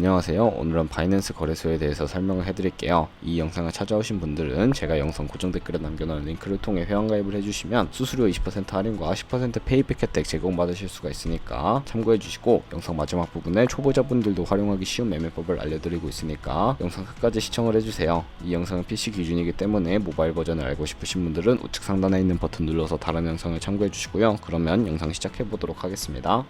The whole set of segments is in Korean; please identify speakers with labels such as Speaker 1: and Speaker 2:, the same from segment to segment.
Speaker 1: 안녕하세요. 오늘은 바이낸스 거래소에 대해서 설명을 해드릴게요. 이 영상을 찾아오신 분들은 제가 영상 고정 댓글에 남겨놓은 링크를 통해 회원가입을 해주시면 수수료 20% 할인과 10% 페이백 혜택 제공받으실 수가 있으니까 참고해주시고, 영상 마지막 부분에 초보자분들도 활용하기 쉬운 매매법을 알려드리고 있으니까 영상 끝까지 시청을 해주세요. 이 영상은 PC 기준이기 때문에 모바일 버전을 알고 싶으신 분들은 우측 상단에 있는 버튼 눌러서 다른 영상을 참고해주시고요. 그러면 영상 시작해보도록 하겠습니다.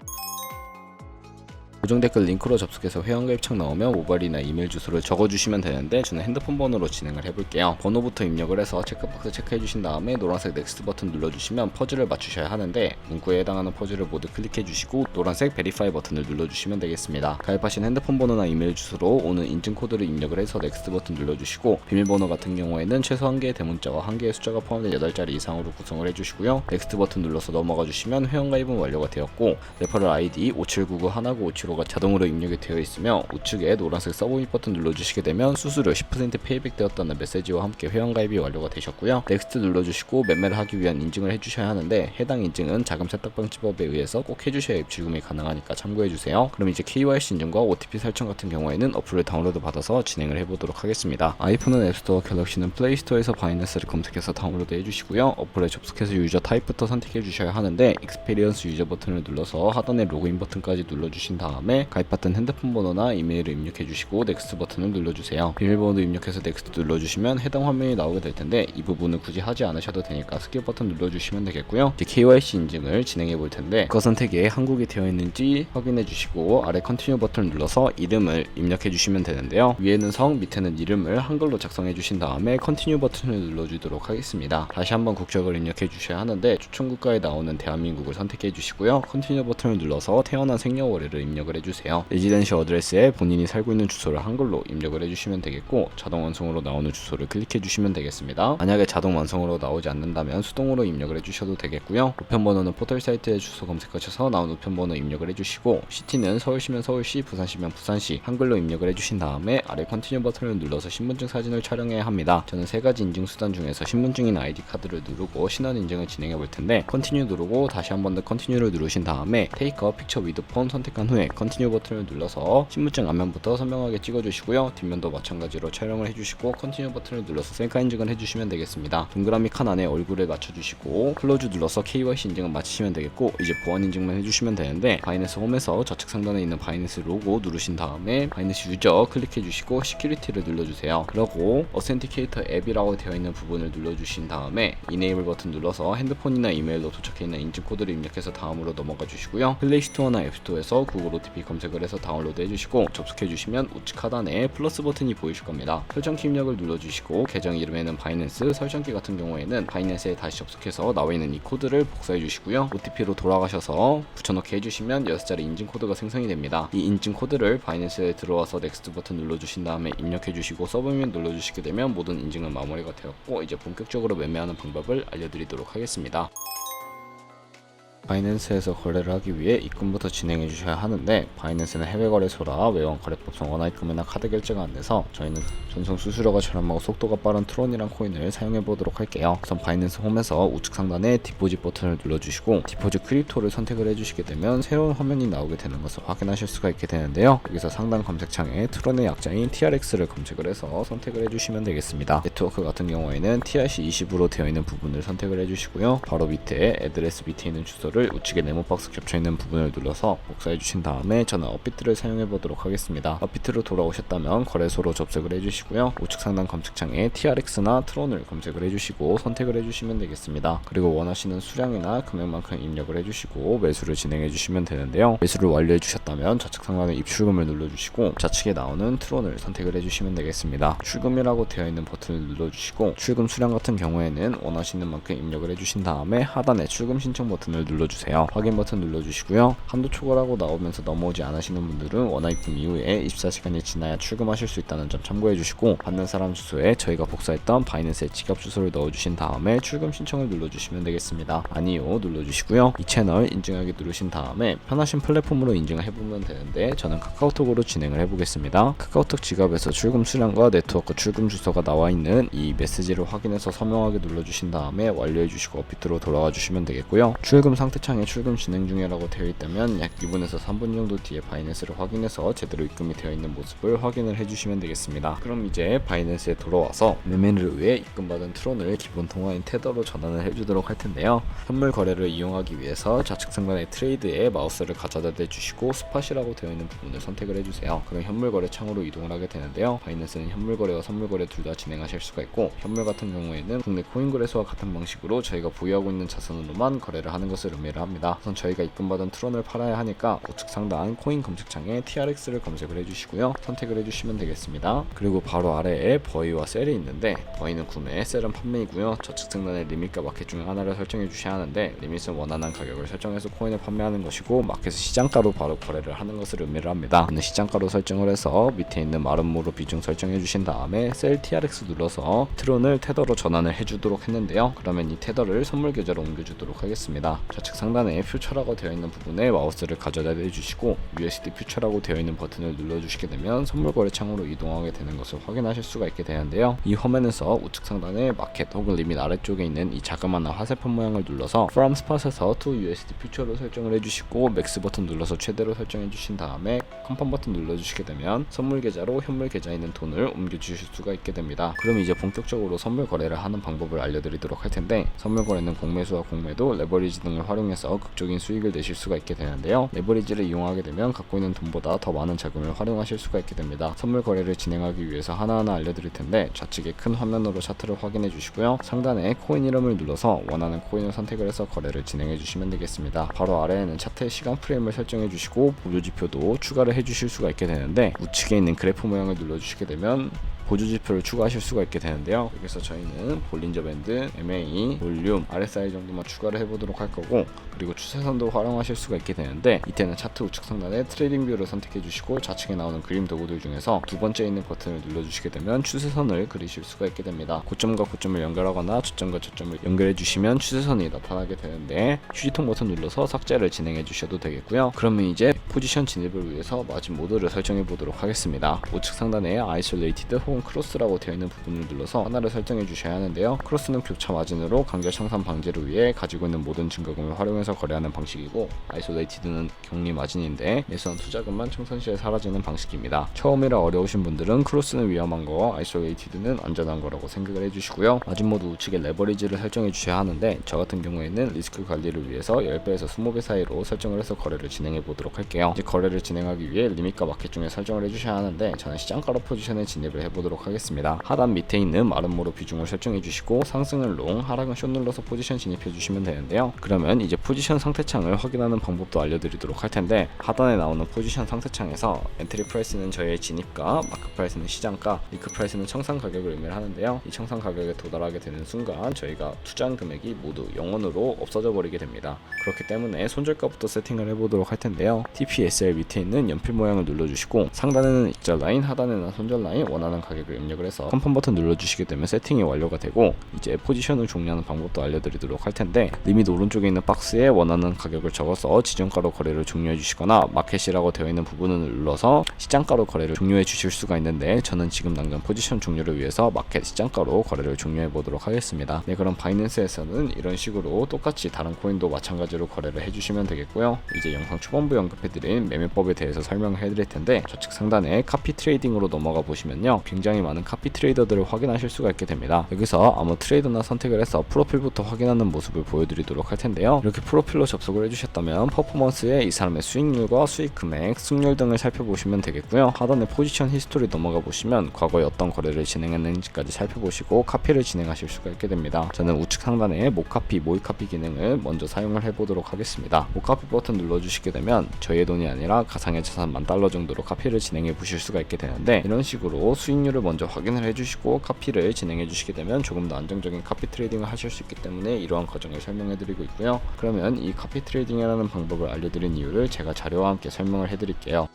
Speaker 1: 고정 댓글 링크로 접속해서 회원가입 창 나오면 모바일이나 이메일 주소를 적어주시면 되는데, 저는 핸드폰 번호로 진행을 해볼게요. 번호부터 입력을 해서 체크박스 체크해주신 다음에 노란색 넥스트 버튼 눌러주시면 퍼즐을 맞추셔야 하는데, 문구에 해당하는 퍼즐을 모두 클릭해주시고 노란색 베리파이 버튼을 눌러주시면 되겠습니다. 가입하신 핸드폰 번호나 이메일 주소로 오는 인증코드를 입력을 해서 넥스트 버튼 눌러주시고, 비밀번호 같은 경우에는 최소 1개의 대문자와 1개의 숫자가 포함된 8자리 이상으로 구성을 해주시고요. 넥스트 버튼 눌러서 넘어가 주시면 회원가입은 완료가 되었고, 레퍼럴 아이디 5799195755가 자동으로 입력이 되어 있으며, 우측에 노란색 서브밋 버튼 눌러주시게 되면 수수료 10% 페이백 되었다는 메시지와 함께 회원가입이 완료가 되셨고요. 넥스트 눌러주시고 매매를 하기 위한 인증을 해주셔야 하는데, 해당 인증은 자금 세탁방지법에 의해서 꼭 해주셔야 입출금이 가능하니까 참고해주세요. 그럼 이제 KYC 인증과 OTP 설정 같은 경우에는 어플을 다운로드 받아서 진행을 해보도록 하겠습니다. 아이폰은 앱스토어, 갤럭시는 플레이스토어에서 바이낸스를 검색해서 다운로드 해주시고요. 어플에 접속해서 유저 타입부터 선택해주셔야 하는데, 익스피리언스 유저 버튼을 눌러서 하단에 로그인 버튼까지 눌러주신 다음에 가입받은 핸드폰 번호나 이메일을 입력해주시고 넥스트 버튼을 눌러주세요. 비밀번호도 입력해서 넥스트 눌러주시면 해당 화면이 나오게 될 텐데, 이 부분은 굳이 하지 않으셔도 되니까 스킵 버튼 눌러주시면 되겠고요. 이제 KYC 인증을 진행해 볼 텐데, 그 선택에 한국이 되어 있는지 확인해 주시고 아래 컨티뉴 버튼을 눌러서 이름을 입력해 주시면 되는데요. 위에는 성, 밑에는 이름을 한글로 작성해 주신 다음에 컨티뉴 버튼을 눌러주도록 하겠습니다. 다시 한번 국적을 입력해 주셔야 하는데, 추천 국가에 나오는 대한민국을 선택해 주시고요. 컨티뉴 버튼을 눌러서 태어난 생년월일을 입력을 해주세요. 레지던시 어드레스에 본인이 살고 있는 주소를 한글로 입력을 해주시면 되겠고, 자동 완성으로 나오는 주소를 클릭해 주시면 되겠습니다. 만약에 자동 완성으로 나오지 않는다면 수동으로 입력을 해주셔도 되겠고요. 우편번호는 포털 사이트에 주소 검색하셔서 나온 우편번호 입력을 해주시고, 시티는 서울시면 서울시, 부산시면 부산시 한글로 입력을 해주신 다음에 아래 컨티뉴 버튼을 눌러서 신분증 사진을 촬영해야 합니다. 저는 3가지 인증 수단 중에서 신분증인 아이디 카드를 누르고 신원 인증을 진행해 볼 텐데, 컨티뉴 누르고 다시 한 번 더 컨티뉴를 누르신 다음에 테이크 어 픽처 위드 폰 선택한 후에 컨티뉴 버튼을 눌러서 신분증 앞면부터 선명하게 찍어주시고요. 뒷면도 마찬가지로 촬영을 해주시고 컨티뉴 버튼을 눌러서 셀카 인증을 해주시면 되겠습니다. 동그라미 칸 안에 얼굴을 맞춰주시고 클로즈 눌러서 KYC 인증은 마치시면 되겠고, 이제 보안 인증만 해주시면 되는데, 바이낸스 홈에서 좌측 상단에 있는 바이낸스 로고 누르신 다음에 바이낸스 유저 클릭해주시고 시큐리티를 눌러주세요. 그리고 어센티케이터 앱이라고 되어 있는 부분을 눌러주신 다음에 이네이블 버튼 눌러서 핸드폰이나 이메일로 도착해 있는 인증 코드를 입력해서 다음으로 넘어가 주시고요. 플레이스토어나 앱스토어에서 구글 OTP 검색을 해서 다운로드 해주시고, 접속해주시면 우측 하단에 플러스 버튼이 보이실 겁니다. 설정키 입력을 눌러주시고, 계정 이름에는 바이낸스, 설정키 같은 경우에는 바이낸스에 다시 접속해서 나와있는 이 코드를 복사해주시고요. OTP로 돌아가셔서 붙여넣기 해주시면 6자리 인증 코드가 생성이 됩니다. 이 인증 코드를 바이낸스에 들어와서 넥스트 버튼 눌러주신 다음에 입력해주시고 서브밋 눌러주시게 되면 모든 인증은 마무리가 되었고, 이제 본격적으로 매매하는 방법을 알려드리도록 하겠습니다. 바이낸스에서 거래를 하기 위해 입금부터 진행해 주셔야 하는데, 바이낸스는 해외 거래소라 외환거래법상 원화입금이나 카드 결제가 안 돼서 저희는 전송 수수료가 저렴하고 속도가 빠른 트론이란 코인을 사용해 보도록 할게요. 우선 바이낸스 홈에서 우측 상단에 디포짓 버튼을 눌러주시고 디포짓 크립토를 선택을 해주시게 되면 새로운 화면이 나오게 되는 것을 확인하실 수가 있게 되는데요. 여기서 상단 검색창에 트론의 약자인 TRX를 검색을 해서 선택을 해주시면 되겠습니다. 네트워크 같은 경우에는 TRC20으로 되어 있는 부분을 선택을 해주시고요. 바로 밑에 애드레스 밑에 있는 주소를 우측에 네모박스 겹쳐있는 부분을 눌러서 복사해 주신 다음에 저는 업비트를 사용해 보도록 하겠습니다. 업비트로 돌아오셨다면 거래소로 접속을 해주시고요. 우측 상단 검색창에 TRX나 트론을 검색을 해주시고 선택을 해주시면 되겠습니다. 그리고 원하시는 수량이나 금액만큼 입력을 해주시고 매수를 진행해 주시면 되는데요. 매수를 완료해 주셨다면 좌측 상단에 입출금을 눌러주시고, 좌측에 나오는 트론을 선택을 해주시면 되겠습니다. 출금이라고 되어 있는 버튼을 눌러주시고, 출금 수량 같은 경우에는 원하시는 만큼 입력을 해주신 다음에 하단에 출금 신청 버튼을 눌러주시고 확인 버튼 눌러주시고요. 한도 초과라고 나오면서 넘어오지 않으시는 분들은 원화입금 이후에 24시간이 지나야 출금하실 수 있다는 점 참고해 주시고, 받는 사람 주소에 저희가 복사했던 바이낸스의 지갑 주소를 넣어주신 다음에 출금 신청을 눌러주시면 되겠습니다. 아니요 눌러주시고요. 이 채널 인증하기 누르신 다음에 편하신 플랫폼으로 인증을 해보면 되는데, 저는 카카오톡으로 진행을 해보겠습니다. 카카오톡 지갑에서 출금 수량과 네트워크 출금 주소가 나와 있는 이 메시지를 확인해서 서명하게 눌러주신 다음에 완료해 주시고 업비트로 돌아와 주시면 되겠고요. 출금 상태 상태창에 출금 진행 중이라고 되어 있다면 약 2분에서 3분 정도 뒤에 바이낸스를 확인해서 제대로 입금이 되어 있는 모습을 확인을 해주시면 되겠습니다. 그럼 이제 바이낸스에 돌아와서 매매를 위해 입금받은 트론을 기본 통화인 테더로 전환을 해주도록 할 텐데요. 현물 거래를 이용하기 위해서 좌측 상단의 트레이드에 마우스를 가져다 대주시고 스팟이라고 되어 있는 부분을 선택을 해주세요. 그럼 현물 거래 창으로 이동을 하게 되는데요. 바이낸스는 현물 거래와 선물 거래 둘 다 진행하실 수가 있고, 현물 같은 경우에는 국내 코인 거래소와 같은 방식으로 저희가 보유하고 있는 자산으로만 거래를 하는 것을 의미를 합니다. 우선 저희가 입금받은 트론을 팔아야 하니까 우측 상단 코인 검색창에 TRX를 검색을 해주시고요. 선택을 해주시면 되겠습니다. 그리고 바로 아래에 버이와 셀이 있는데, 버이는 구매, 셀은 판매이고요. 좌측 상단에 리밋과 마켓 중에 하나를 설정해 주셔야 하는데, 리밋은 원하는 가격을 설정해서 코인을 판매하는 것이고, 마켓은 시장가로 바로 거래를 하는 것을 의미를 합니다. 시장가로 설정을 해서 밑에 있는 마름모로 비중 설정해 주신 다음에 셀 TRX 눌러서 트론을 테더로 전환을 해주도록 했는데요. 그러면 이 테더를 선물 계좌로 옮겨주도록 하겠습니다. 좌측 상단에 퓨처라고 되어 있는 부분에 마우스를 가져다 대주시고 USD 퓨처라고 되어 있는 버튼을 눌러주시게 되면 선물 거래 창으로 이동하게 되는 것을 확인하실 수가 있게 되는데요. 이 화면에서 우측 상단에 마켓 혹은 리밋 아래쪽에 있는 이 자그마한 화살표 모양을 눌러서 From Spot에서 to USD 퓨처로 설정을 해주시고 맥스 버튼 눌러서 최대로 설정해 주신 다음에 컨펌 버튼 눌러주시게 되면 선물 계좌로 현물 계좌에 있는 돈을 옮겨주실 수가 있게 됩니다. 그럼 이제 본격적으로 선물 거래를 하는 방법을 알려드리도록 할 텐데, 선물 거래는 공매수와 공매도 레버리지 등을 활용해서 극적인 수익을 내실 수가 있게 되는데요. 레버리지를 이용하게 되면 갖고 있는 돈보다 더 많은 자금을 활용하실 수가 있게 됩니다. 선물 거래를 진행하기 위해서 하나하나 알려드릴 텐데, 좌측에 큰 화면으로 차트를 확인해 주시고요. 상단에 코인 이름을 눌러서 원하는 코인을 선택을 해서 거래를 진행해 주시면 되겠습니다. 바로 아래에는 차트의 시간 프레임을 설정해 주시고 보조지표도 추가를 해 주실 수가 있게 되는데, 우측에 있는 그래프 모양을 눌러주시게 되면 보조지표를 추가하실 수가 있게 되는데요. 여기서 저희는 볼린저 밴드, MA, 볼륨, RSI 정도만 추가를 해보도록 할 거고, 그리고 추세선도 활용하실 수가 있게 되는데, 이때는 차트 우측 상단에 트레이딩 뷰를 선택해 주시고 좌측에 나오는 그림 도구들 중에서 두 번째 있는 버튼을 눌러주시게 되면 추세선을 그리실 수가 있게 됩니다. 고점과 고점을 연결하거나 저점과 저점을 연결해 주시면 추세선이 나타나게 되는데, 휴지통 버튼 눌러서 삭제를 진행해 주셔도 되겠고요. 그러면 이제 포지션 진입을 위해서 마진 모드를 설정해 보도록 하겠습니다. 우측 상단에 아이솔레이티드 혹은 크로스라고 되어 있는 부분을 눌러서 하나를 설정해 주셔야 하는데요. 크로스는 교차 마진으로 간결 청산 방지를 위해 가지고 있는 모든 증거금을 활용해서 거래하는 방식이고, 아이솔레이티드는 격리 마진인데 매수한 투자금만 청산 시에 사라지는 방식입니다. 처음이라 어려우신 분들은 크로스는 위험한 거, 아이솔레이티드는 안전한 거라고 생각을 해주시고요. 마진 모드 우측에 레버리지를 설정해 주셔야 하는데, 저 같은 경우에는 리스크 관리를 위해서 10배에서 20배 사이로 설정을 해서 거래를 진행해 보도록 할게요. 이제 거래를 진행하기 위해 리밋과 마켓 중에 설정을 해주셔야 하는데, 저는 시장가로 포지션에 진입을 해보도록 하겠습니다. 하단 밑에 있는 마름모로 비중을 설정해 주시고, 상승은 롱, 하락은 숏 눌러서 포지션 진입해 주시면 되는데요. 그러면 이제 포지션 상태창을 확인하는 방법도 알려드리도록 할 텐데, 하단에 나오는 포지션 상태창에서 엔트리 프라이스는 저희의 진입가, 마크 프라이스는 시장가, 리크 프라이스는 청산 가격을 의미를 하는데요. 이 청산 가격에 도달하게 되는 순간 저희가 투자한 금액이 모두 0원으로 없어져 버리게 됩니다. 그렇기 때문에 손절가부터 세팅을 해보도록 할 텐데요. TPSL 밑에 있는 연필 모양을 눌러주시고, 상단에는 익절 라인, 하단에는 손절 라인, 원하는 가격을 입력을 해서 컨펌 버튼 눌러주시게 되면 세팅이 완료가 되고, 이제 포지션을 종료하는 방법도 알려드리도록 할 텐데, 리밋 오른쪽에 있는 박스에 원하는 가격을 적어서 지정가로 거래를 종료해 주시거나, 마켓이라고 되어 있는 부분을 눌러서 시장가로 거래를 종료해 주실 수가 있는데, 저는 지금 당장 포지션 종료를 위해서 마켓 시장가로 거래를 종료해 보도록 하겠습니다. 네, 그럼 바이낸스에서는 이런 식으로 똑같이 다른 코인도 마찬가지로 거래를 해주시면 되겠고요. 이제 영상 초반부에 언급해드린 매매법에 대해서 설명을 해드릴 텐데, 좌측 상단에 카피 트레이딩으로 넘어가 보시면요, 굉장히 많은 카피 트레이더들을 확인하실 수가 있게 됩니다. 여기서 아무 트레이더나 선택을 해서 프로필부터 확인하는 모습을 보여드리도록 할 텐데요. 이렇게 프로필로 접속을 해주셨다면 퍼포먼스에 이 사람의 수익률과 수익 금액, 승률 등을 살펴보시면 되겠고요. 하단에 포지션 히스토리 넘어가 보시면 과거에 어떤 거래를 진행했는지까지 살펴보시고 카피를 진행하실 수가 있게 됩니다. 저는 우측 상단에 모카피, 모이카피 기능을 먼저 사용을 해보도록 하겠습니다. 모카피 버튼 눌러주시게 되면 저희의 돈이 아니라 가상의 자산 $10,000 정도로 카피를 진행해 보실 수가 있게 되는데, 이런 식으로 수익률을 먼저 확인을 해주시고 카피를 진행해 주시게 되면 조금 더 안정적인 카피 트레이딩을 하실 수 있기 때문에 이러한 과정을 설명해 드리고 있고요. 그러면 이 카피 트레이딩이라는 방법을 알려드린 이유를 제가 자료와 함께 설명을 해 드릴게요.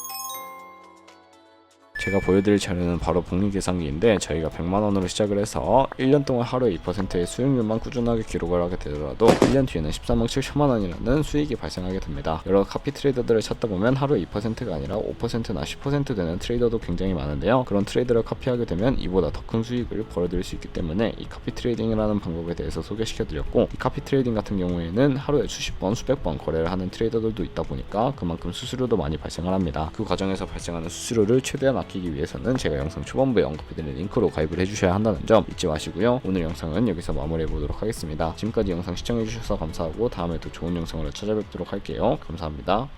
Speaker 1: 제가 보여드릴 자료는 바로 복리 계산기인데 저희가 100만원으로 시작을 해서 1년 동안 하루에 2%의 수익률만 꾸준하게 기록을 하게 되더라도 1년 뒤에는 13억 7천만원이라는 수익이 발생하게 됩니다. 여러 카피 트레이더들을 찾다 보면 하루에 2%가 아니라 5%나 10% 되는 트레이더도 굉장히 많은데요. 그런 트레이더를 카피하게 되면 이보다 더 큰 수익을 벌어들일 수 있기 때문에 이 카피 트레이딩이라는 방법에 대해서 소개시켜드렸고, 이 카피 트레이딩 같은 경우에는 하루에 수십 번, 수백 번 거래를 하는 트레이더들도 있다 보니까 그만큼 수수료도 많이 발생을 합니다. 그 과정에서 발생하는 수수료를 최대한 아끼기 위해서는 제가 영상 초반부에 언급해드린 링크로 가입을 해주셔야 한다는 점 잊지 마시고요. 오늘 영상은 여기서 마무리해보도록 하겠습니다. 지금까지 영상 시청해주셔서 감사하고 다음에 또 좋은 영상으로 찾아뵙도록 할게요. 감사합니다.